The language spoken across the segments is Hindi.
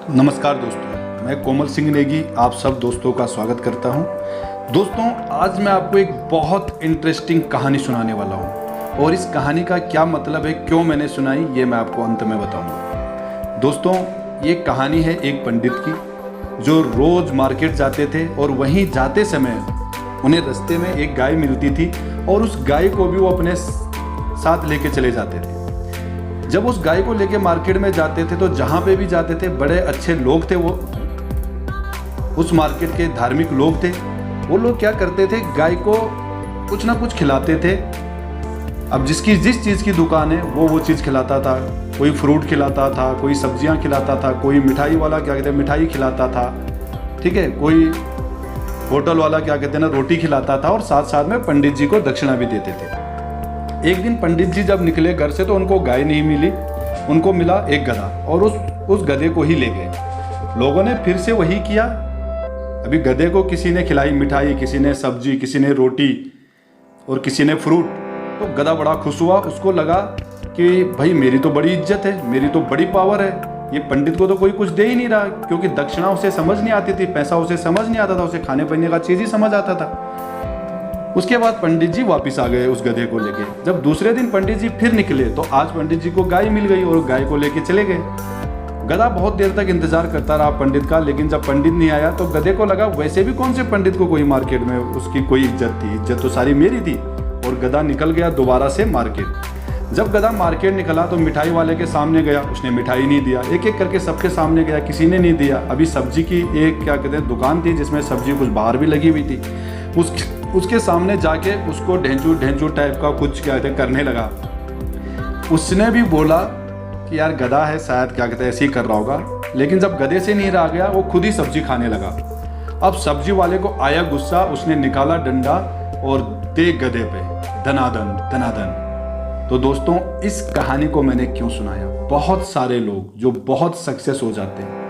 नमस्कार दोस्तों, मैं कोमल सिंह नेगी आप सब दोस्तों का स्वागत करता हूं। दोस्तों, आज मैं आपको एक बहुत इंटरेस्टिंग कहानी सुनाने वाला हूं और इस कहानी का क्या मतलब है, क्यों मैंने सुनाई, ये मैं आपको अंत में बताऊंगा। दोस्तों, ये कहानी है एक पंडित की जो रोज़ मार्केट जाते थे और वहीं जाते समय उन्हें रास्ते में एक गाय मिलती थी और उस गाय को भी वो अपने साथ लेके चले जाते थे। जब उस गाय को लेके मार्केट में जाते थे तो जहाँ पे भी जाते थे बड़े अच्छे लोग थे, वो उस मार्केट के धार्मिक लोग थे। वो लोग क्या करते थे, गाय को कुछ ना कुछ खिलाते थे। अब जिसकी जिस चीज़ की दुकान है वो चीज़ खिलाता था। कोई फ्रूट खिलाता था, कोई सब्जियां खिलाता था, कोई मिठाई वाला क्या कहते हैं मिठाई खिलाता था, ठीक है, कोई होटल वाला क्या कहते हैं ना रोटी खिलाता था और साथ साथ में पंडित जी को दक्षिणा भी देते थे। एक दिन पंडित जी जब निकले घर से तो उनको गाय नहीं मिली, उनको मिला एक गधा और उस गधे को ही ले गए। लोगों ने फिर से वही किया। अभी गधे को किसी ने खिलाई मिठाई, किसी ने सब्जी, किसी ने रोटी और किसी ने फ्रूट। तो गधा बड़ा खुश हुआ, उसको लगा कि भाई मेरी तो बड़ी इज्जत है, मेरी तो बड़ी पावर है, ये पंडित को तो कोई कुछ दे ही नहीं रहा, क्योंकि दक्षिणा उसे समझ नहीं आती थी, पैसा उसे समझ नहीं आता था, उसे खाने पीने का चीज़ ही समझ आता था। उसके बाद पंडित जी वापस आ गए उस गधे को लेके। जब दूसरे दिन पंडित जी फिर निकले तो आज पंडित जी को गाय मिल गई और गाय को लेके चले गए। गधा बहुत देर तक इंतजार करता रहा पंडित का, लेकिन जब पंडित नहीं आया तो गधे को लगा वैसे भी कौन से पंडित को कोई मार्केट में उसकी कोई इज्जत थी, इज्जत तो सारी मेरी थी। और गधा निकल गया दोबारा से मार्केट। जब गधा मार्केट निकला तो मिठाई वाले के सामने गया, उसने मिठाई नहीं दिया। एक एक करके सबके सामने गया, किसी ने नहीं दिया। अभी सब्जी की एक क्या कहते हैं दुकान थी जिसमें सब्जी कुछ बाहर भी लगी हुई थी, उसके सामने जाके उसको ढेंचू टाइप का कुछ क्या कहते हैं करने लगा। उसने भी बोला कि यार गधा है, शायद क्या कहते हैं ऐसे ही कर रहा होगा। लेकिन जब गधे से नहीं रहा गया, वो खुद ही सब्जी खाने लगा। अब सब्जी वाले को आया गुस्सा, उसने निकाला डंडा और दे गधे पे धनाधन धनाधन। तो दोस्तों, इस कहानी को मैंने क्यों सुनाया, बहुत सारे लोग जो बहुत सक्सेस हो जाते हैं,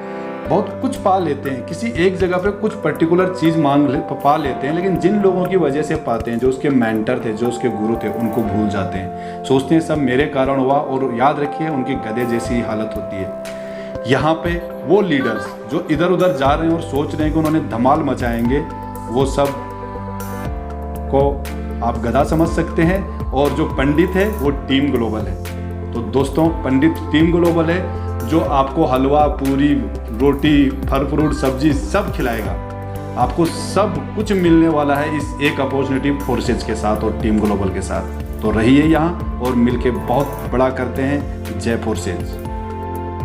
बहुत कुछ पा लेते हैं, किसी एक जगह पे कुछ पर्टिकुलर चीज़ पा लेते हैं, लेकिन जिन लोगों की वजह से पाते हैं, जो उसके मेंटर थे, जो उसके गुरु थे, उनको भूल जाते हैं, सोचते हैं सब मेरे कारण हुआ। और याद रखिए, उनकी गधे जैसी ही हालत होती है। यहाँ पे वो लीडर्स जो इधर उधर जा रहे हैं और सोच रहे हैं कि उन्होंने धमाल मचाएंगे, वो सब को आप गधा समझ सकते हैं। और जो पंडित है वो टीम ग्लोबल है। तो दोस्तों, पंडित टीम ग्लोबल है जो आपको हलवा, पूरी, रोटी, फल फ्रूट, सब्जी सब खिलाएगा। आपको सब कुछ मिलने वाला है इस एक अपॉर्चुनिटी फोर्सेज के साथ और टीम ग्लोबल के साथ। तो रहिए यहाँ और मिलके बहुत बड़ा करते हैं। जय फोर्सेज।